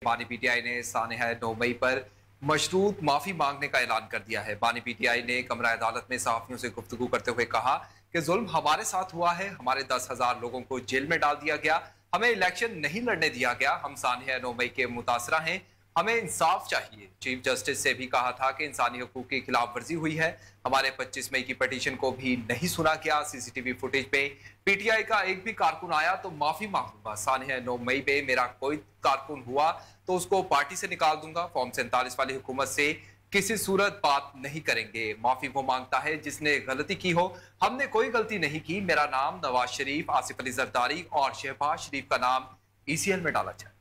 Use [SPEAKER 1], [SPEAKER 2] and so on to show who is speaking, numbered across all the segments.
[SPEAKER 1] बानी पीटीआई ने सानहा 9 मई पर मशरूत माफी मांगने का ऐलान कर दिया है। बानी पीटीआई ने कमरा अदालत में सहाफियों से गुफ्तगू करते हुए कहा कि जुल्म हमारे साथ हुआ है, हमारे 10,000 लोगों को जेल में डाल दिया गया, हमें इलेक्शन नहीं लड़ने दिया गया, हम सानहा 9 मई के मुतासरा हैं, हमें इंसाफ चाहिए। चीफ जस्टिस से भी कहा था कि इंसानी हकूक की खिलाफ वर्जी हुई है, हमारे 25 मई की पिटीशन को भी नहीं सुना गया। सीसीटीवी फुटेज में पीटीआई का एक भी कारकुन आया तो माफी मांगूंगा, सानहा 9 मई में मेरा कोई कारकुन हुआ तो उसको पार्टी से निकाल दूंगा। फॉर्म 47 वाली हुकूमत से किसी सूरत बात नहीं करेंगे। माफी वो मांगता है जिसने गलती की हो, हमने कोई गलती नहीं की। मेरा नाम नवाज शरीफ, आसिफ अली जरदारी और शहबाज शरीफ का नाम ईसीएल में डाला जाए।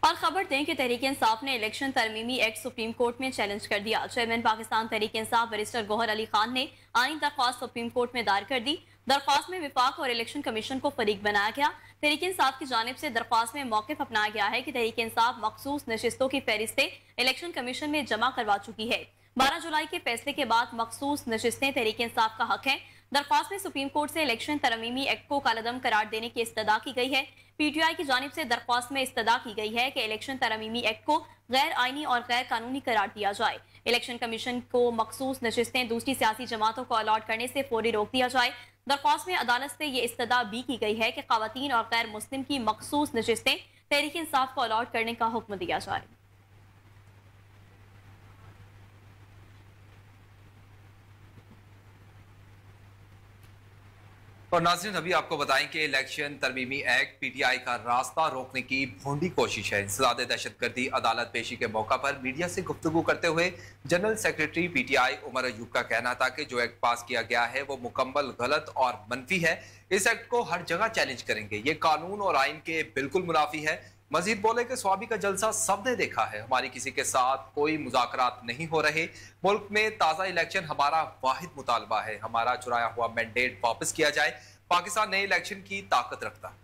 [SPEAKER 2] और खबर दें कि तहरीक इंसाफ ने इलेक्शन तरमीमी एक्ट सुप्रीम कोर्ट में चैलेंज कर दिया। चेयरमैन पाकिस्तान तहरीक इंसाफ बैरिस्टर गौहर अली खान ने आईनी दरख्वास्त सुप्रीम कोर्ट में दायर कर दी। दरख्वास्त में विफाक और इलेक्शन कमीशन को फरीक बनाया गया। तहरीक इंसाफ की जानिब से दरख्वास्त में मौकिफ अपनाया गया है कि तहरीक इंसाफ मखसूस नशिस्तों की फहरिस्तें इलेक्शन कमीशन में जमा करवा चुकी है। 12 जुलाई के फैसले के बाद मखसूस नशिस्तें तहरीक इंसाफ का हक है। दरख्वास्त में सुप्रीम कोर्ट से इलेक्शन तरमीमी एक्ट को कालदम करार देने की इस्तदा की गई है। पीटीआई की जानिब से दरख्वास्त में इस्तदा की गई है कि इलेक्शन तरमीमी एक्ट को गैर आईनी और गैर कानूनी करार दिया जाए। इलेक्शन कमीशन को मखसूस नशिस्तें दूसरी सियासी जमातों को अलॉट करने से फौरी रोक दिया जाए। दरख्वास्त में अदालत से ये इस्तदा भी की गई है कि खवातीन और गैर मुस्लिम की मखसूस नशिस्तें तहरीक इंसाफ को अलॉट करने का हुक्म दिया जाए।
[SPEAKER 1] और नाज़रीन, अभी आपको बताएं कि इलेक्शन तरमीमी एक्ट पीटीआई का रास्ता रोकने की भोंडी कोशिश है। इंसदाद दहशतगर्दी अदालत पेशी के मौका पर मीडिया से गुफ्तगू करते हुए general secretary PTI Umar Ayub का कहना था कि जो एक्ट पास किया गया है वो मुकम्मल गलत और मनफी है। इस एक्ट को हर जगह चैलेंज करेंगे, ये कानून और आइन के बिल्कुल मुनाफी है। मजीद बोले कि स्वामी का जलसा सबने देखा है, हमारी किसी के साथ कोई मुज़ाकरात नहीं हो रहे। मुल्क में ताज़ा इलेक्शन हमारा वाहिद मुतालबा है, हमारा चुराया हुआ मैंडेट वापस किया जाए। पाकिस्तान नए इलेक्शन की ताकत रखता है।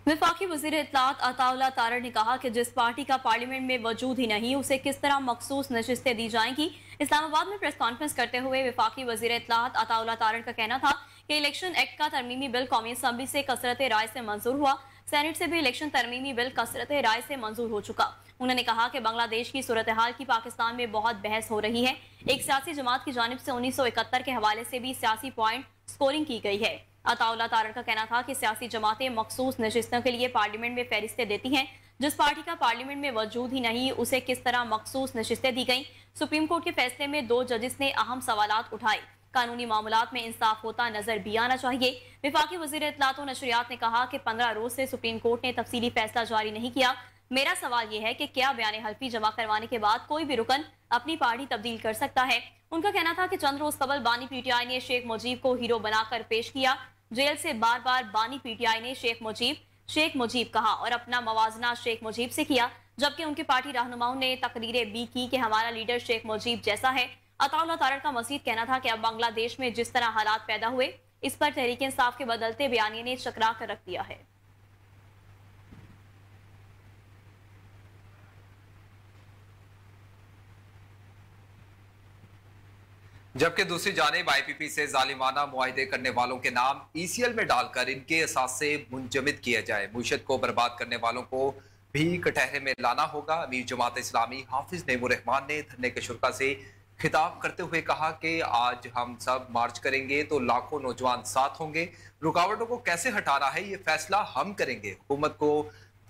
[SPEAKER 2] वफाकी वज़ीर इत्तलात अताउल्लाह तारड़ ने कहा कि जिस पार्टी का पार्लियामेंट में वजूद ही नहीं, उसे किस तरह मखसूस नशिस्तें दी जाएंगी। इस्लामाबाद में प्रेस कॉन्फ्रेंस करते हुए वफाकी वज़ीर इत्तलात अताउल्लाह तारड़ का कहना था कि इलेक्शन एक्ट का तरमीमी बिल कौमी असम्बली से कसरत राय से मंजूर हुआ, सेनेट से भी इलेक्शन तरमीमी बिल कसरत राय से मंजूर हो चुका। उन्होंने कहा कि बांग्लादेश की सूरत हाल की पाकिस्तान में बहुत बहस हो रही है। एक सियासी जमात की जानिब से 1971 के हवाले से भी सियासी पॉइंट स्कोरिंग की गई है। अताउल्लाह तारड़ का कहना था कि सियासी जमातें मखसूस नशिस्तों के लिए पार्लियामेंट में फहरिस्तें देती हैं। जिस पार्टी का पार्लियामेंट में वजूद ही नहीं, उसे किस तरह मखसूस नशिस्तें दी गई। सुप्रीम कोर्ट के फैसले में 2 जजिस ने अहम सवालात उठाए। कानूनी मामलात में इंसाफ होता नजर भी आना चाहिए। विफाकी वज़ीर इत्तलात और नशरियात ने कहा कि 15 रोज से सुप्रीम कोर्ट ने तफसीली फैसला जारी नहीं किया। मेरा सवाल यह है कि क्या बयान हल्फी जमा करवाने के बाद कोई भी रुकन अपनी पार्टी तब्दील कर सकता है। उनका कहना था कि चंद रोज कबल बानी पीटीआई ने शेख मुजीब को हीरो बनाकर पेश किया। जेल से बार बार बानी पीटीआई ने शेख मुजीब कहा और अपना मवाजना शेख मुजीब से किया, जबकि उनकी पार्टी रहनुमाओं ने तकरीरें भी की कि हमारा लीडर शेख मुजीब जैसा है। अताउल्लाह तारड़ का मजीद कहना था कि अब बांग्लादेश में जिस तरह हालात पैदा हुए, इस पर तहरीक इंसाफ के बदलते बयानिए ने चकरा कर रख दिया है।
[SPEAKER 1] जबकि दूसरी जानिब आईपीपी से जालिमाना मुआहिदे करने वालों के नाम ईसीएल में डालकर इनके असास से मुंजमद किया जाए। मुशीयत को बर्बाद करने वालों को भी कटहरे में लाना होगा। अमीर जमात इस्लामी हाफिज नेमुर रहमान ने धरने के शुरा से खिताब करते हुए कहा कि आज हम सब मार्च करेंगे तो लाखों नौजवान साथ होंगे। रुकावटों को कैसे हटाना है ये फैसला हम करेंगे। हुकूमत को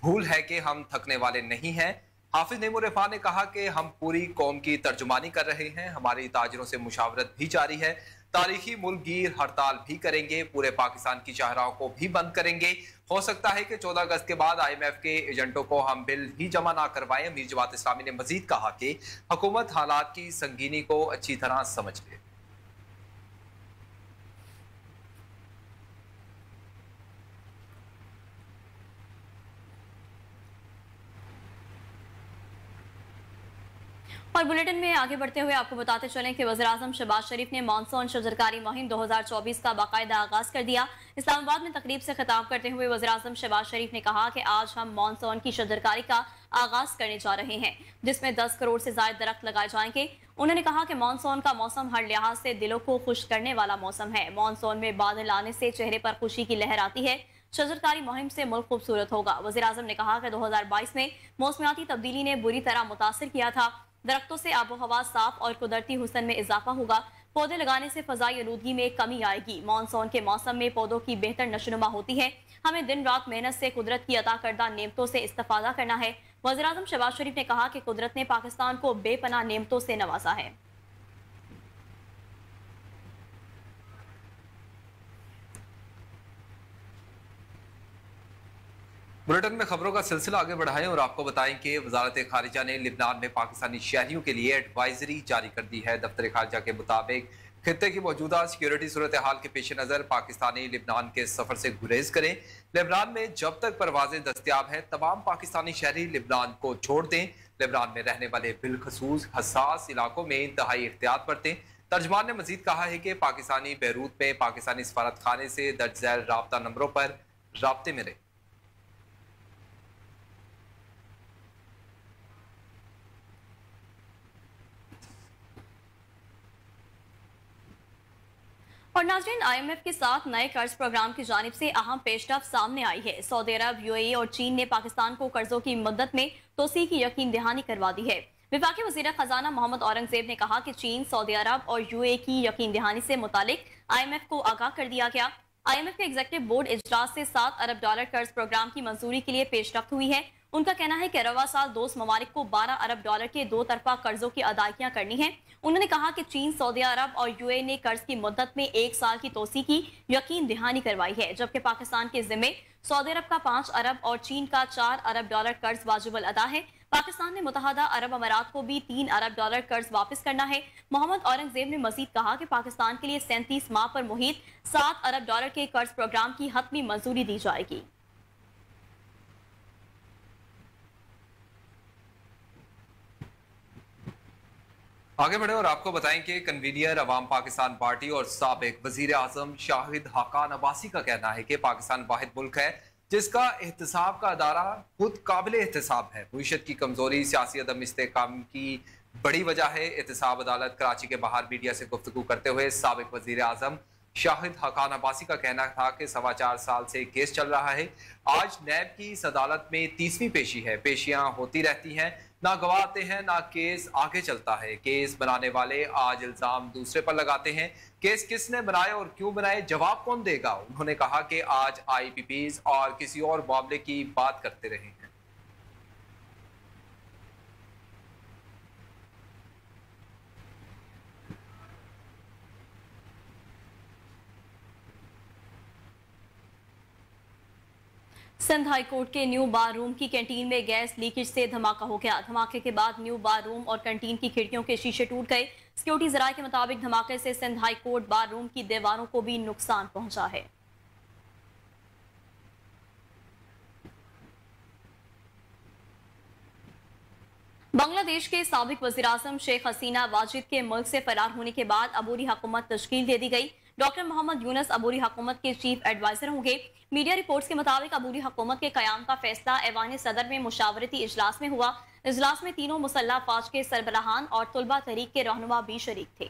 [SPEAKER 1] भूल है कि हम थकने वाले नहीं हैं। हाफिज नेमुर रहमान ने कहा कि हम पूरी कौम की तर्जुमानी कर रहे हैं, हमारी ताजरों से मुशावरत भी जारी है, तारीखी मुल्कगीर हड़ताल भी करेंगे, पूरे पाकिस्तान की शाहराहों को भी बंद करेंगे। हो सकता है कि 14 अगस्त के बाद IMF के एजेंटों को हम बिल ही जमा ना करवाएं। अमीर जमात इस्लामी ने मजीद कहा कि हुकूमत हालात की संगीनी को अच्छी तरह समझ ले।
[SPEAKER 2] और बुलेटिन में आगे बढ़ते हुए आपको बताते चलें कि वज़ीर-ए-आज़म शहबाज शरीफ ने मानसून शजरकारी मुहिम 2024 का बाकायदा आगाज कर दिया। इस्लामाबाद में तकरीब से खिताब करते हुए वज़ीर-ए-आज़म शहबाज शरीफ ने कहा कि आज हम मानसून की शजरकारी का आगाज करने जा रहे हैं, जिसमें 10 करोड़ से ज्यादा दरख्त लगाए जाएंगे। उन्होंने कहा कि मानसून का मौसम हर लिहाज से दिलों को खुश करने वाला मौसम है। मानसून में बादल आने से चेहरे पर खुशी की लहर आती है। शजरकारी मुहिम से मुल्क खूबसूरत होगा। वज़ीर-ए-आज़म ने कहा कि 2022 में मौसमियाती तब्दीली ने बुरी तरह मुतासर किया था। दरख्तों से आबो हवा साफ और कुदरती हुस्न में इजाफा होगा। पौधे लगाने से फजाई आलूदगी में कमी आएगी। मानसून के मौसम में पौधों की बेहतर नशोनुमा होती है। हमें दिन रात मेहनत से कुदरत की अता करदा नेमतों से इस्तेफादा करना है। वज़ीर-ए-आज़म शहबाज शरीफ ने कहा कि कुदरत ने पाकिस्तान को बेपनाह नेमतों से नवाजा है।
[SPEAKER 1] बुलेटिन में खबरों का सिलसिला आगे बढ़ाएं और आपको बताएं कि वजारत खारिजा ने लिबनान में पाकिस्तानी शहरियों के लिए एडवाइजरी जारी कर दी है। दफ्तर खारिजा के मुताबिक खित्ते की मौजूदा सिक्योरिटी सूरत हाल के पेश नज़र पाकिस्तानी लिबनान के सफर से गुरेज करें। लिबनान में जब तक परवाजें दस्तियाब हैं तमाम पाकिस्तानी शहरी लिबनान को छोड़ दें। लिबनान में रहने वाले बिलखसूस हसास इलाकों में इंतहाई एहतियात बरतें। तर्जमान ने मजीद कहा है कि पाकिस्तानी बैरूत में पाकिस्तानी सफारत खाने से दर्ज झैल राब्ता नंबरों पर राब्ते में रहे।
[SPEAKER 2] और नाज़रीन, IMF के साथ नए कर्ज प्रोग्राम की जानिब से अहम पेशरफ सामने आई है। सऊदी अरब, UAE और चीन ने पाकिस्तान को कर्जों की मुद्दत में तोसी की यकीन दहानी करवा दी है। विफाकी वज़ीर खजाना मोहम्मद औरंगजेब ने कहा कि चीन, सऊदी अरब और UAE की यकीन दहानी से मुतालिक IMF को आगाह कर दिया गया। IMF के एग्जीक्यूटिव बोर्ड इजलास से $7 अरब कर्ज प्रोग्राम की मंजूरी के लिए पेशरफ्त हुई है। उनका कहना है कि रवा साल दोस्त ममालिक को $12 अरब के 2 तरफा कर्जों की अदायगियां करनी है। उन्होंने कहा कि चीन, सऊदी अरब और UAE ने कर्ज की मुद्दत में 1 साल की तोसी की यकीन दहानी करवाई है, जबकि पाकिस्तान के जिम्मे सऊदी अरब का 5 अरब और चीन का $4 अरब कर्ज वाजिबुल अदा है। पाकिस्तान ने मुत्तहदा अरब अमारात को भी $3 अरब कर्ज वापस करना है। मोहम्मद औरंगजेब ने मजीद कहा कि पाकिस्तान के लिए 37 माह पर मुहित $7 अरब के कर्ज प्रोग्राम की हतमी मंजूरी दी जाएगी।
[SPEAKER 1] आगे बढ़े और आपको बताएं कि कन्वीनियर अवाम पाकिस्तान पार्टी और साबिक वजीर आजम शाहिद हकान अब्बासी का कहना है कि पाकिस्तान वाहिद मुल्क है जिसका एहतसाब का अदारा खुद काबिल एहतसाब है। मुईशत की कमजोरी सियासी अदम इस्तेकाम की बड़ी वजह है। एहतसाब अदालत कराची के बाहर मीडिया से गुफ्तगू करते हुए साबिक वजीर आजम शाहिद हकान अब्बासी का कहना था कि 4.25 साल से केस चल रहा है। आज नैब की इस अदालत में 30वीं पेशी है। पेशियां होती रहती हैं, ना गवाह आते हैं ना केस आगे चलता है। केस बनाने वाले आज इल्जाम दूसरे पर लगाते हैं। केस किसने बनाए और क्यों बनाए, जवाब कौन देगा। उन्होंने कहा कि आज IPPs और किसी और मामले की बात करते रहे हैं।
[SPEAKER 2] सिंध हाई कोर्ट के न्यू बार रूम की कैंटीन में गैस लीकेज से धमाका हो गया। धमाके के बाद न्यू बार रूम और कैंटीन की खिड़कियों के शीशे टूट गए। सिक्योरिटी जराये के मुताबिक धमाके से Sindh high court bar room की दीवारों को भी नुकसान पहुंचा है। बांग्लादेश के साबिक वज़ीर-ए-आज़म शेख हसीना वाजिद के मुल्क से फरार होने के बाद अबूरी हुकूमत तश्कील दे दी गई। डॉक्टर मोहम्मद यूनुस अबूरी हुकूमत के चीफ एडवाइजर होंगे। मीडिया रिपोर्ट्स के मुताबिक अबूरी हुकूमत के कयाम का फैसला ऐवान सदर में मुशावरती इजलास में हुआ। इजलास में तीनों मुसल्लह फौज के सरबराहान और तुलबा तहरीक के रहनुमा भी शरीक थे।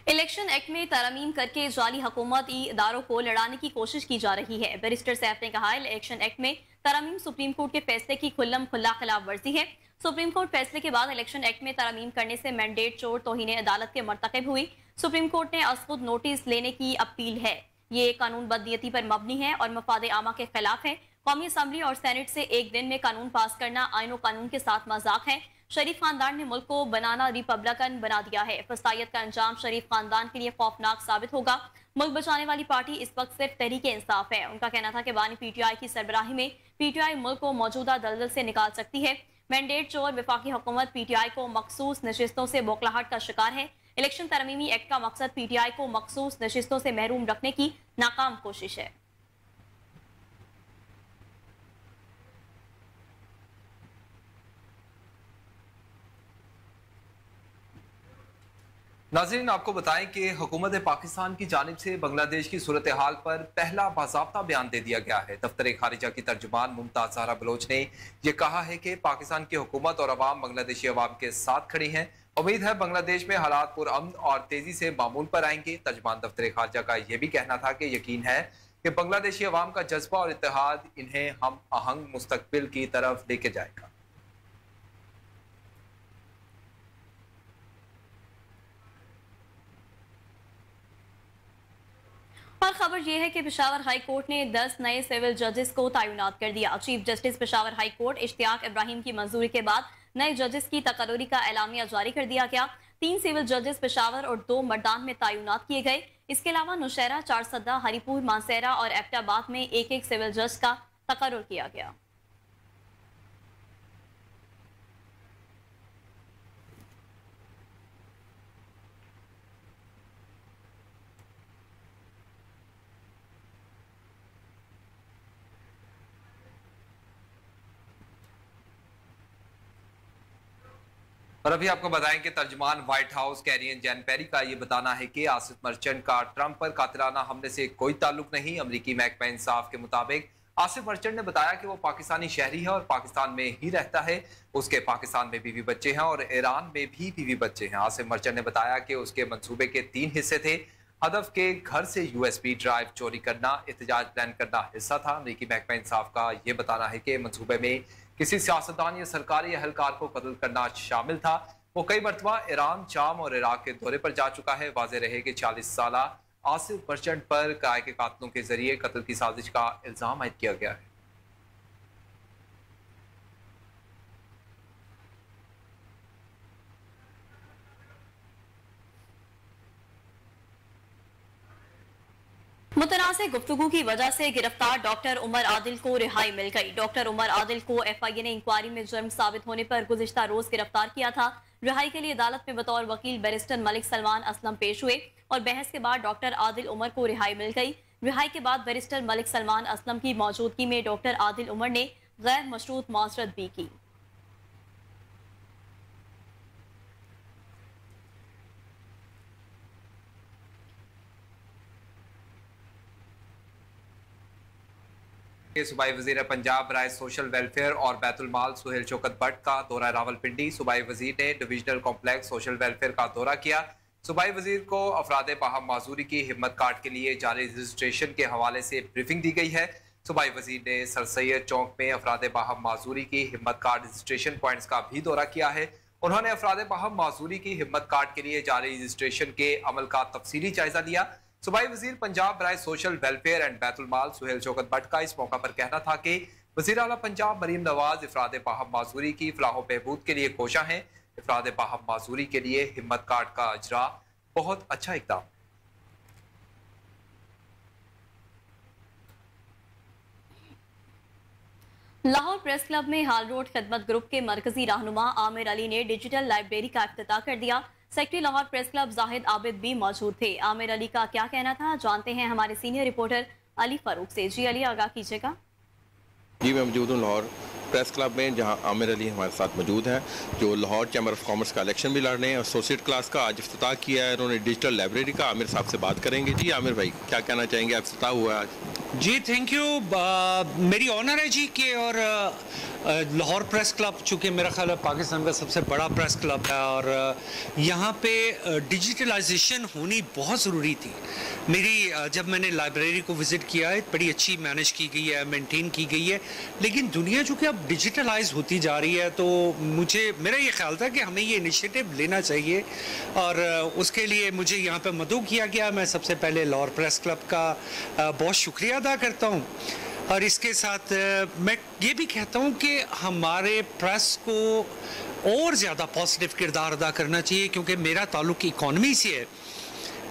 [SPEAKER 2] इलेक्शन एक्ट में तरमीम करके जाली हुकूमती इदारों को लड़ाने की कोशिश की जा रही है। बैरिस्टर सैफ ने कहा, इलेक्शन एक्ट में तरमीम सुप्रीम कोर्ट के फैसले की खुल्लम खुल्ला खिलाफ वर्जी है। सुप्रीम कोर्ट फैसले के बाद इलेक्शन एक्ट में तरमीम करने से मैंडेट चोर तौहीन अदालत के मर्तकब हुई। सुप्रीम कोर्ट ने असखुद नोटिस लेने की अपील है। ये कानून बदनीयती पर मबनी है और मफाद आमा के खिलाफ है। कौमी असम्बली और सेनेट से एक दिन में कानून पास करना आईन कानून के साथ मजाक है। शरीफ खानदान ने मुल्क को बनाना रिपब्लिकन बना दिया है। फसायत का अंजाम शरीफ खानदान के लिए खौफनाक साबित होगा। मुल्क बचाने वाली पार्टी इस वक्त सिर्फ तहरीक इंसाफ है। उनका कहना था कि बानी PTI की सरबराही में PTI मुल्क को मौजूदा दलदल से निकाल सकती है। मैंडेट चोर वफाकी हुकूमत PTI को मखसूस नशिस्तों से बौखलाहट का शिकार है। इलेक्शन तरमीमी एक्ट का मकसद PTI को मखसूस नशिस्तों से महरूम रखने की नाकाम कोशिश है।
[SPEAKER 1] नाज़रीन, आपको बताएं कि हुकूमत पाकिस्तान की जानिब से बांग्लादेश की सूरत हाल पर पहला बाज़ाब्ता बयान दे दिया गया है। दफ्तर खारिजा की तर्जुमान मुमताज़ ज़हरा बलोच ने यह कहा है कि पाकिस्तान की हुकूमत और अवाम बांग्लादेशी अवाम के साथ खड़ी हैं। उम्मीद है बांग्लादेश में हालात पुरअमन और तेजी से मामूल पर आएंगे। तर्जुमान दफ्तर खारिजा का यह भी कहना था कि यकीन है कि बांग्लादेशी अवाम का जज्बा और इत्तेहाद इन्हें हम आहंग मुस्तकबिल की तरफ लेके जाएगा।
[SPEAKER 2] और खबर यह है कि पेशावर हाई कोर्ट ने 10 नए सिविल जजेस को तैनात कर दिया। Chief justice Peshawar high court Ishtiaq Ibrahim की मंजूरी के बाद नए जजेस की तकर्री का एलामिया जारी कर दिया गया। 3 सिविल जजेस पेशावर और 2 मर्दान में तैनात किए गए। इसके अलावा नौशहरा, चारसद्दा, हरिपुर, मानसेरा और एबटाबाद में एक एक सिविल जज का तकर्रुर किया गया।
[SPEAKER 1] और अभी आपको बताएं कि तर्जुमान White House Karine Jean Pierre का ये बताना है कि आसिफ मर्चेंट का ट्रंप पर कातिलाना हमले से कोई ताल्लुक नहीं। अमरीकी महकमा इंसाफ के मुताबिक आसिफ मर्चेंट ने बताया कि वो पाकिस्तानी शहरी है और पाकिस्तान में ही रहता है। उसके पाकिस्तान में बीवी बच्चे हैं और ईरान में भी बीवी बच्चे हैं। आसिफ मर्चेंट ने बताया कि उसके मंसूबे के 3 हिस्से थे। हदफ के घर से USB ड्राइव चोरी करना, एहतजाज प्लान करना हिस्सा था। अमरीकी महकमा इंसाफ का यह बताना है कि मंसूबे में किसी सियासतदान या सरकारी अहलकार को कत्ल करना शामिल था। वो कई मरतबा ईरान, शाम और इराक के दौरे पर जा चुका है। वाज़ेह रहे कि 40 साल आसिफ मर्चेंट पर किराए के कातलों के जरिए कत्ल की साजिश का इल्जाम आयद किया गया है।
[SPEAKER 2] मुतनाज़ गुफ्तगू की वजह से गिरफ्तार डॉक्टर उमर आदिल को रिहाई मिल गई। डॉक्टर उमर आदिल को FIA ने इंक्वायरी में जुर्म साबित होने पर गुज़िश्ता रोज गिरफ्तार किया था। रिहाई के लिए अदालत में बतौर वकील बैरिस्टर मलिक सलमान असलम पेश हुए और बहस के बाद डॉक्टर आदिल उमर को रिहाई मिल गई। रिहाई के बाद बैरिस्टर मलिक सलमान असलम की मौजूदगी में डॉक्टर आदिल उमर ने गैर मशरूत माजरत भी की।
[SPEAKER 1] सूबाई वजीर पंजाब राय सोशल वेलफेयर और बैतुल माल सुहेल शौकत भट्ट का दौरा रावलपिंडी। सूबाई वजीर ने डिविजनल कॉम्प्लेक्स सोशल वेलफेयर का दौरा किया। सूबाई वजीर को अफराद बाहम माजूरी की हिम्मत कार्ड के लिए जारी रजिस्ट्रेशन के हवाले से ब्रीफिंग दी गई है। सूबाई वजीर ने सर सैयद चौक में अफराद बाहम माजूरी की हिम्मत कार्ड रजिस्ट्रेशन पॉइंट्स का भी दौरा किया है। उन्होंने अफराद बाहम माजूरी की हिम्मत कार्ड के लिए जारी रजिस्ट्रेशन के अमल का तफसीली जायजा लिया। सूबाई वजीर पंजाब राय सोशल वेलफेयर एंड बैतुल माल सुहेल शौकत भट्ट का इस मौका पर कहना था कि वजीर आला पंजाब मरीम नवाज अफराद बाहम माजूरी की फलाह बहबूद के लिए कोशा हैं। अफराद बाहम माजूरी के लिए हिम्मत कार्ड का अजरा बहुत अच्छा इकदाम।
[SPEAKER 2] लाहौर प्रेस क्लब में हाल रोड खिदमत ग्रुप के मरकजी रहनुमा आमिर अली ने डिजिटल लाइब्रेरी का इफ्तिताह कर दिया। Secretary Lahore press club Zahid Abid भी मौजूद थे। आमिर अली का क्या कहना था, जानते हैं हमारे सीनियर रिपोर्टर अली फारूक से। जी अली, आगाह कीजिएगा।
[SPEAKER 3] जी, मैं मौजूद हूँ लाहौर प्रेस क्लब में, जहाँ आमिर अली हमारे साथ मौजूद हैं, जो लाहौर चैम्बर ऑफ कॉमर्स का इलेक्शन भी लड़ रहे हैं। एसोसिएट क्लास का आज इफ्तिताह किया है उन्होंने डिजिटल लाइब्रेरी का। आमिर साहब से बात करेंगे। जी आमिर भाई, क्या कहना चाहेंगे, इफ्तिताह हुआ आज?
[SPEAKER 4] जी थैंक यू। मेरी ऑनर है जी कि और लाहौर प्रेस क्लब चूँकि मेरा ख्याल है पाकिस्तान का सबसे बड़ा प्रेस क्लब है और यहाँ पे डिजिटलाइजेशन होनी बहुत ज़रूरी थी। जब मैंने लाइब्रेरी को विज़िट किया है, बड़ी अच्छी मैनेज की गई है, मेंटेन की गई है, लेकिन दुनिया चूँकि अब डिजिटलाइज होती जा रही है तो मेरा ये ख्याल था कि हमें ये इनिशिएटिव लेना चाहिए और उसके लिए मुझे यहाँ पे मदऊ किया गया। मैं सबसे पहले लाहौर प्रेस क्लब का बहुत शुक्रिया अदा करता हूँ और इसके साथ मैं ये भी कहता हूँ कि हमारे प्रेस को और ज़्यादा पॉजिटिव किरदार अदा करना चाहिए, क्योंकि मेरा ताल्लुक इकॉनमी से है।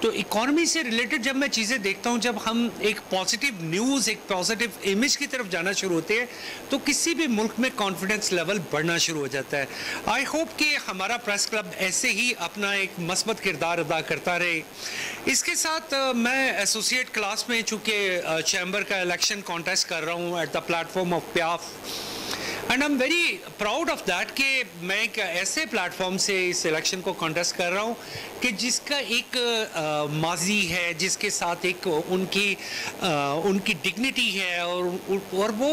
[SPEAKER 4] तो इकॉनमी से रिलेटेड जब मैं चीज़ें देखता हूँ, जब हम एक पॉजिटिव न्यूज़, एक पॉजिटिव इमेज की तरफ जाना शुरू होते हैं तो किसी भी मुल्क में कॉन्फिडेंस लेवल बढ़ना शुरू हो जाता है। आई होप कि हमारा प्रेस क्लब ऐसे ही अपना एक मस्बत किरदार अदा करता रहे। इसके साथ मैं एसोसिएट क्लास में चूँकि चैम्बर का इलेक्शन कॉन्टेस्ट कर रहा हूँ एट द प्लेटफॉर्म ऑफ प्याफ, and I am very proud of that कि मैं एक ऐसे प्लेटफॉर्म से इस इलेक्शन को कॉन्टेस्ट कर रहा हूँ कि जिसका एक माजी है, जिसके साथ एक उनकी डिग्निटी है और वो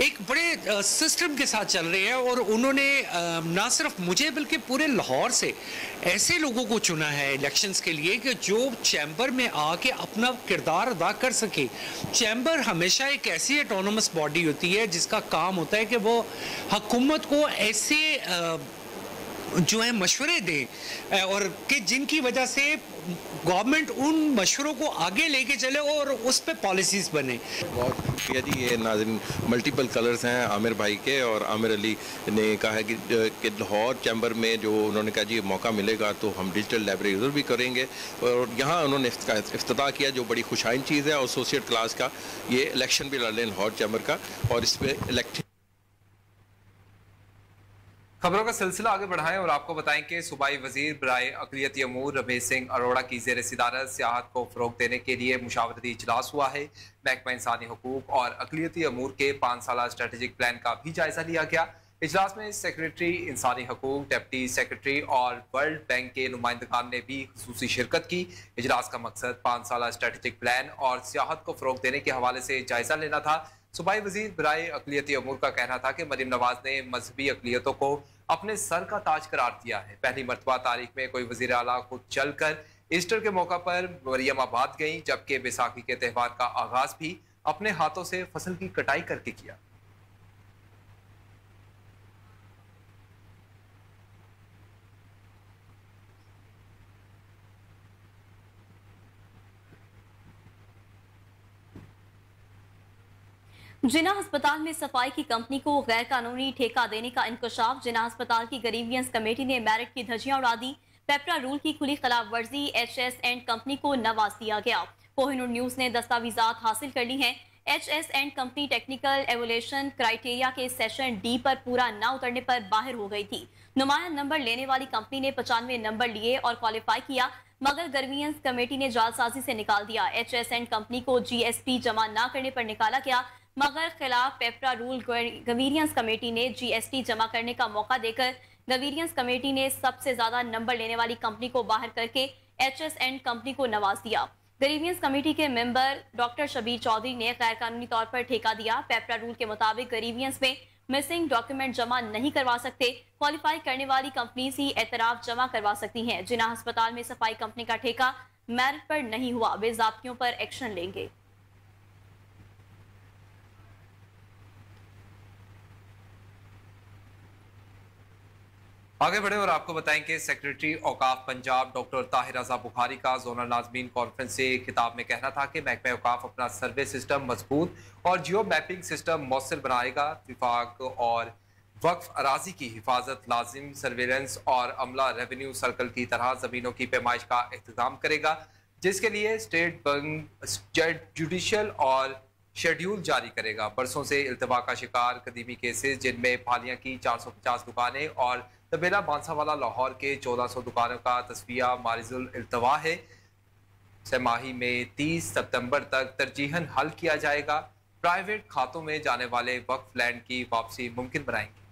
[SPEAKER 4] एक बड़े सिस्टम के साथ चल रहे हैं। और उन्होंने ना सिर्फ मुझे बल्कि पूरे लाहौर से ऐसे लोगों को चुना है इलेक्शंस के लिए कि जो चैम्बर में आके अपना किरदार अदा कर सके। चैम्बर हमेशा एक ऐसी ऑटोनमस बॉडी होती है जिसका काम होता है कि वो हुकूमत को ऐसे जो है मशवरे दें और कि जिनकी वजह से गवर्नमेंट उन मशवरों को आगे लेके चले और उस पे पॉलिसीज बने।
[SPEAKER 3] बहुत शुक्रिया जी। ये नाज़रीन मल्टीपल कलर्स हैं आमिर भाई के, और आमिर अली ने कहा है कि लाहौर चैम्बर में जो उन्होंने कहा जी मौका मिलेगा तो हम डिजिटल लाइब्रेरी उधर भी करेंगे। और यहाँ उन्होंने इफ्तिताह किया जो बड़ी खुशाइन चीज़ है। एसोसिएट क्लास का ये इलेक्शन भी लड़ लें लाहौर चैम्बर का, और इस पर इलेक्शन।
[SPEAKER 1] खबरों का सिलसिला आगे बढ़ाएं और आपको बताएं कि सूबाई वजीर बराए अक़लियती अमूर रमेश सिंह अरोड़ा की ज़ेर सदारत सियाहत को फ़रोग़ देने के लिए मुशावरती इजलास हुआ है। महकमा इंसानी हकूक़ और अक़लियती अमूर के 5 साला स्ट्रेटेजिक प्लान का भी जायजा लिया गया। इजलास में सेक्रेटरी इंसानी हकूक़, डिप्टी सेक्रेटरी और वर्ल्ड बैंक के नुमाइंदगान ने भी खुसूसी शिरकत की। इजलास का मकसद 5 साला स्ट्रेटेजिक प्लान और सियाहत को फ़रोग़ देने के हवाले से जायजा लेना था। सूबाई वजीर बराए अक़लियती अमूर का कहना था कि मरीम नवाज ने मजहबी अक़लियतों को अपने सर का ताज करार दिया है। पहली मरतबा तारीख में कोई वजीर आला खुद चलकर ईस्टर के मौका पर मरियमाबाद गई, जबकि बैसाखी के त्यौहार का आगाज भी अपने हाथों से फसल की कटाई करके किया।
[SPEAKER 2] जिना अस्पताल में सफाई की कंपनी को गैर कानूनी ठेका देने का इंकशाफ। जिना अस्पताल की ग्रीवियंस कमेटी ने मेरिट की धज्जियां उड़ा दी। पेपरा रूल की खुली खिलाफ वर्जी HS एंड कंपनी को नवाज दिया गया। कोहिनूर न्यूज ने दस्तावेजात हासिल कर ली हैं। HS and company technical evolution criteria के सेशन D पर पूरा न उतरने पर बाहर हो गई थी। नुमाया नंबर लेने वाली कंपनी ने 95 नंबर लिए और क्वालिफाई किया, मगर ग्रीवियंस कमेटी ने जालसाजी से निकाल दिया। HS एंड कंपनी को GST जमा न करने पर निकाला गया, मगर खिलाफ पेपरा रूल ग्रीवियंस कमेटी ने GST जमा करने का मौका देकर ग्रीवियंस कमेटी ने सबसे ज्यादा नंबर लेने वाली कंपनी को बाहर करके HS एंड कंपनी को नवाज दिया। ग्रीवियंस कमेटी के मेंबर डॉक्टर शबीर चौधरी ने गैर कानूनी तौर पर ठेका दिया। पेपरा रूल के मुताबिक ग्रीवियंस में मिसिंग डॉक्यूमेंट जमा नहीं करवा सकते। क्वालिफाई करने वाली कंपनी ही एतराफ जमा करवा सकती हैं। जिना अस्पताल में सफाई कंपनी का ठेका मेरिट पर नहीं हुआ, वे ज़ाब्तियों पर एक्शन लेंगे।
[SPEAKER 1] आगे बढ़े और आपको बताएं कि सेक्रेटरी औकाफ पंजाब डॉक्टर ताहिर रजा बुखारी का जोनल नाज़मीन कॉन्फ्रेंस से खिताब में कहना था कि महकमा औकाफ अपना सर्वे सिस्टम मजबूत और जियो मैपिंग सिस्टम मौसर बनाएगा। विफाक और वक्फ अराजी की हिफाजत, लाजिम सर्वेलेंस और अमला रेवेन्यू सर्कल की तरह ज़मीनों की पैमाइश का इंतजाम करेगा, जिसके लिए स्टेट बैंक जुडिशल और शेड्यूल जारी करेगा। बरसों से इल्तवा का शिकार कदीमी केसेस जिनमें फालियाँ की 450 दुकानें और तबेला बांसावाला लाहौर के 1400 दुकानों का तस्फिया मारिजुल इल्तवा है। माही में 30 सितंबर तक तरजीहन हल किया जाएगा। प्राइवेट खातों में जाने वाले वक्फ लैंड की वापसी मुमकिन बनाएंगे।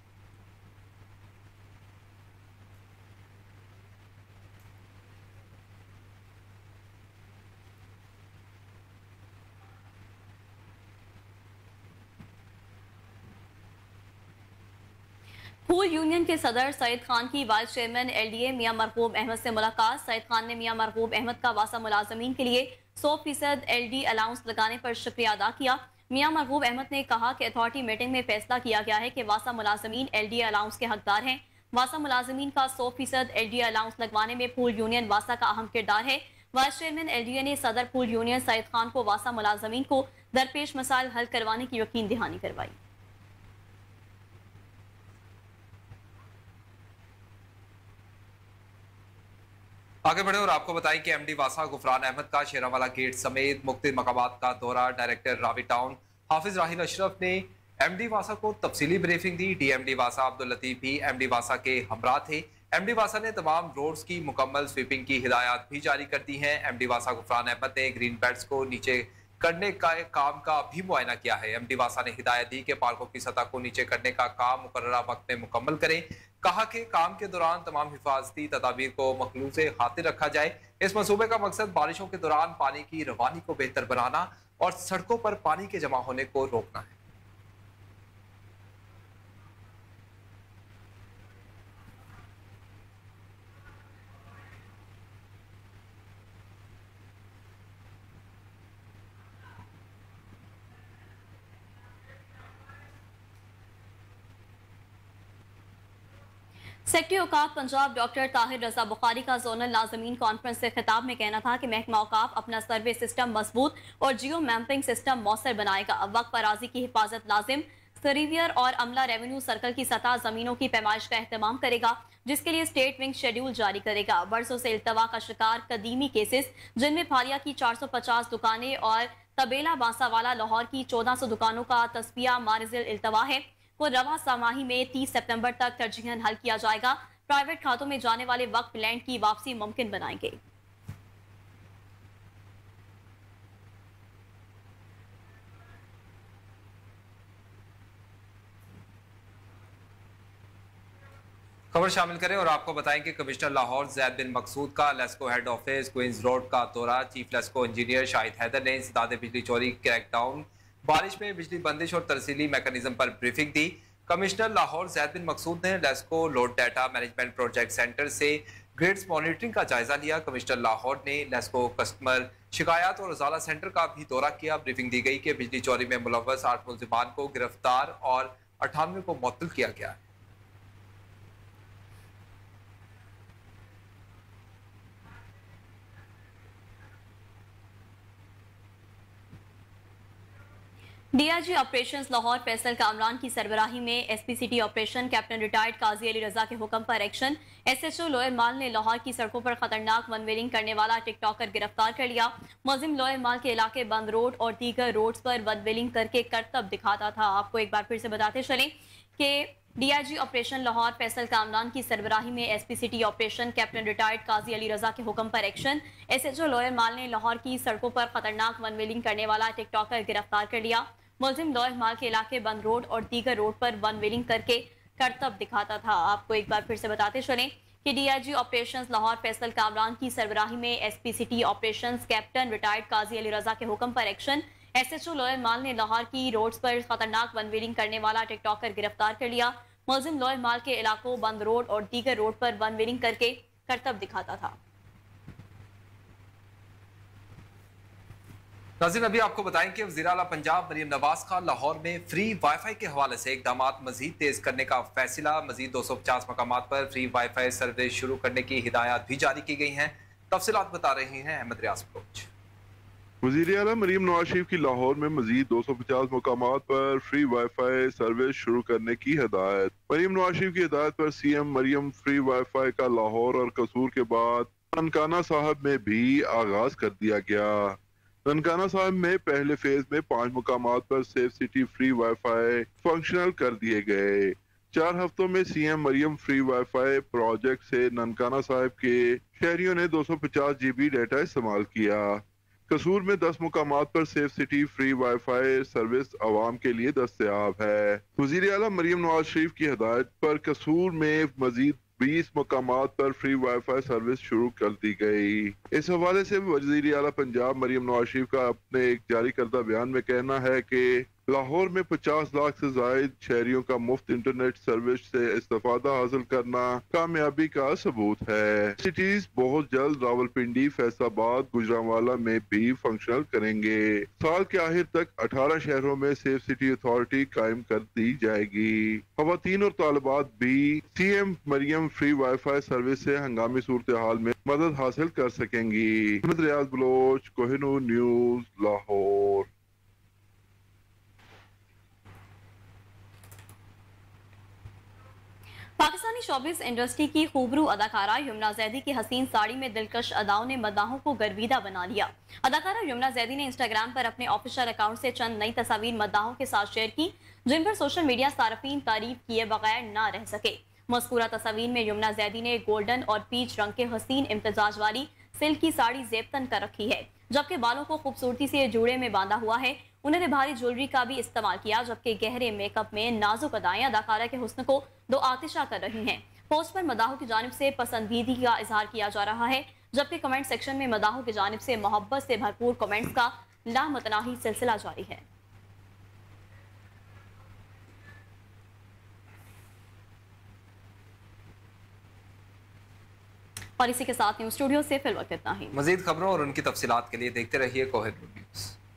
[SPEAKER 2] फूल यूनियन के सदर सईद खान की वाइस चेयरमैन LDA मियां मरगूब अहमद से मुलाकात। सईद खान ने मियां मरगूब अहमद का वासा मुलाजमीन के लिए 100% LD अलाउंस लगाने पर शुक्रिया अदा किया। मियां मरगूब अहमद ने कहा कि अथॉरिटी मीटिंग में फैसला किया गया है कि वासा मुलाजमीन LD अलाउंस के हकदार हैं। वासा मुलाजमीन का 100% LD अलाउंस लगवाने में फूल यूनियन वासा का अहम किरदार है। वाइस चेयरमैन LDA ने सदर फूल यूनियन सईद खान को वासा मुलाजमीन को दरपेश मसाइल हल करवाने की यकीन दहानी करवाई।
[SPEAKER 1] आगे बढ़े और आपको बताएं कि MD वासा गुफरान अहमद का शेरावाला गेट समेत मुख्तलिफ मकामात का दौरा। डायरेक्टर रावी टाउन हाफिज राहिल अशरफ ने MD वासा को तफसीली ब्रीफिंग दी। DMD वासा अब्दुल लतीफ भी MD वासा के हमरा थे। MD वासा ने तमाम रोड्स की मुकम्मल स्वीपिंग की हिदायत भी जारी कर दी हैं। MD वासा गुफरान अहमद ने ग्रीन बेल्ट्स को नीचे करने का काम का भी मुआयना किया है। एमडी वासा ने हिदायत दी कि पार्कों की सतह को नीचे करने का काम मुकर्ररा वक्त में मुकम्मल करें। कहा कि काम के दौरान तमाम हिफाजती तदाबीर को मखलूसे खातिर रखा जाए। इस मंसूबे का मकसद बारिशों के दौरान पानी की रवानी को बेहतर बनाना और सड़कों पर पानी के जमा होने को रोकना है।
[SPEAKER 2] सेक्रेटरी औकाफ पंजाब डॉक्टर ताहिर रजा बुखारी का जोनल नाज़मीन कॉन्फ्रेंस से खिताब में कहना था कि महकमा औकाफ अपना सर्वे सिस्टम मजबूत और जियो मैपिंग सिस्टम मौसर बनाएगा। वक्त पराजी की हिफाजत लाजिम। सरीवियर और अमला रेवेन्यू सर्कल की सतह जमीनों की पैमाइश का एहतमाम करेगा, जिसके लिए स्टेट विंग शेड्यूल जारी करेगा। बरसों से इल्तवा का शिकार कदीमी केसेस, जिनमें फालिया की 450 दुकानें और तबेला बांसावाला लाहौर की 1400 दुकानों का तस्बिया मारिजिल इल्तवा है, को रवा समाही में 30 सितंबर तक तरजीहन हल किया जाएगा। प्राइवेट खातों में जाने वाले वक्फ लैंड की वापसी मुमकिन बनाएंगे।
[SPEAKER 1] खबर शामिल करें और आपको बताएं कि कमिश्नर लाहौर जैद बिन मकसूद का LESCO head office queens road का दौरा। चीफ लेस्को इंजीनियर शाहिद हैदर ने इंसदाद बिजली चोरी, क्रैकडाउन, बारिश में बिजली बंदिश और तरसीली मैकेनिज्म पर ब्रीफिंग दी। कमिश्नर लाहौर जैद बिन मकसूद ने LESCO load data management project centre से ग्रिड्स मॉनिटरिंग का जायजा लिया। कमिश्नर लाहौर ने लेस्को कस्टमर शिकायत और उजाला सेंटर का भी दौरा किया। ब्रीफिंग दी गई कि बिजली चोरी में मुलव्वस 8 मुल्जिमान को गिरफ्तार और 98 को मुअत्तल किया गया है।
[SPEAKER 2] डीआईजी ऑपरेशंस लाहौर फैसल कामरान की सरबराही में एसपीसीटी ऑपरेशन। कैप्टन रिटायर्ड काजी अली रजा के हुक्म पर एक्शन। एसएचओ लोयर माल ने लाहौर की सड़कों पर खतरनाक वनवेलिंग करने वाला टिकटॉकर गिरफ्तार कर लिया। मुलजिम लोयर माल के इलाके बंद रोड और दीगर रोड्स पर वनवेलिंग करके करतब दिखाता था। आपको एक बार फिर से बताते चलें कि डीआईजी ऑपरेशन लाहौर फैसल कामरान की सरबराही में एसपीसीटी ऑपरेशन। कैप्टन रिटायर्ड काजी अली रजा के हुक्म पर एक्शन। एसएचओ लोयर माल ने लाहौर की सड़कों पर खतरनाक वनवेलिंग करने वाला टिकटॉकर गिरफ्तार कर लिया। मुलजिम लोयर माल के इलाके बंद रोड और दीगर रोड पर वन वेलिंग करके करतब दिखाता था। आपको एक बार फिर से बताते चलें कि डीआईजी ऑपरेशंस लाहौर फैसल कामरान की सरबराही में एसपीसीटी ऑपरेशंस कैप्टन रिटायर्ड काजी अली रजा के हुक्म पर एक्शन। एसएचओ लोयर माल ने लाहौर की रोड्स पर खतरनाक वन वेलिंग करने वाला टिकटॉकर गिरफ्तार कर लिया। मुलजिम लोयर माल के इलाकों बंद रोड और दीगर रोड पर वन वेलिंग करके करतब दिखाता था।
[SPEAKER 1] नाज़रीन, अभी आपको बताएं कि वज़ीर आला पंजाब मरीम नवाज का लाहौर में फ्री वाईफाई के हवाले से इकदाम मजीद तेज करने का फैसला। मजीद 250 मकामात पर फ्री वाईफाई सर्विस शुरू करने की हिदायत भी जारी की गई हैं। तफसीलात बता रही हैं अहमद रियाज बलोच।
[SPEAKER 5] वज़ीर आला मरीम नवाज शरीफ की लाहौर में मजीद 250 मकामात पर फ्री वाईफाई सर्विस शुरू करने की हिदायत। मरीम नवाज शरीफ की हिदायत पर सीएम मरियम फ्री वाईफाई का लाहौर और कसूर के बाद ननकाना साहब में भी आगाज कर दिया गया। ननकाना साहब में पहले फेज में 5 मकामात पर safe city free WiFi functional कर दिए गए। 4 हफ्तों में CM Maryam free WiFi project से ननकाना साहब के शहरियों ने 250 GB डाटा इस्तेमाल किया। कसूर में 10 मकामात पर safe city free wifi service आवाम के लिए दस्तयाब है। वज़ीर आला मरियम नवाज शरीफ की हिदायत पर कसूर में मजीद 20 मकामात पर फ्री वाईफाई सर्विस शुरू कर दी गई। इस हवाले से वज़ीर आला पंजाब मरियम नवाज शरीफ का अपने एक जारी करदा बयान में कहना है कि लाहौर में 50 लाख से जायद शहरियों का मुफ्त इंटरनेट सर्विस से इस्तेफादा हासिल करना कामयाबी का सबूत है। सिटीज बहुत जल्द रावलपिंडी, फैसलाबाद, गुजरांवाला में भी फंक्शनल करेंगे। साल के आखिर तक 18 शहरों में सेफ सिटी अथॉरिटी कायम कर दी जाएगी। खवातीन और तालिबात भी CM Maryam free wifi service से हंगामी सूरत हाल में मदद हासिल कर सकेंगी। Riaz Baloch, Kohinoor news, Lahore.
[SPEAKER 2] Pakistani showbiz industry की खूबरू अदाकारा यमुना जैदी की हसीन साड़ी में दिलकश अदाओं ने मद्दाहों को गर्विदा बना लिया। अदाकारा यमुना जैदी ने इंस्टाग्राम पर अपने ऑफिशियल अकाउंट से चंद नई तस्वीर मद्दाहों के साथ शेयर की, जिन पर सोशल मीडिया सार्फिन तारीफ किए बगैर न रह सके। मज़कूरा तस्वीर में यमुना जैदी ने गोल्डन और पीच रंग के हसीन इम्तिजाज वाली सिल्क की साड़ी जेब तन कर रखी है, जबकि बालों को खूबसूरती से जूड़े में बांधा हुआ है। उन्होंने भारी ज्वेलरी का भी इस्तेमाल किया, जबकि गहरे मेकअप में नाजुक अदाएं अदाकारा के हुस्न को दो आतिशा कर रही हैं। पोस्ट पर मदाहों की जानिब से पसंदीदगी का इजहार किया जा रहा है, जबकि कमेंट सेक्शन में मदाहों की जानिब से मोहब्बत से भरपूर कमेंट्स का लामतनाही सिलसिला जारी है। और इसी के साथ न्यूज़ स्टूडियो से फिलहाल इतना ही।
[SPEAKER 1] मजीद खबरों और उनकी तफसीलात के लिए देखते रहिए कोहिनूर न्यूज़।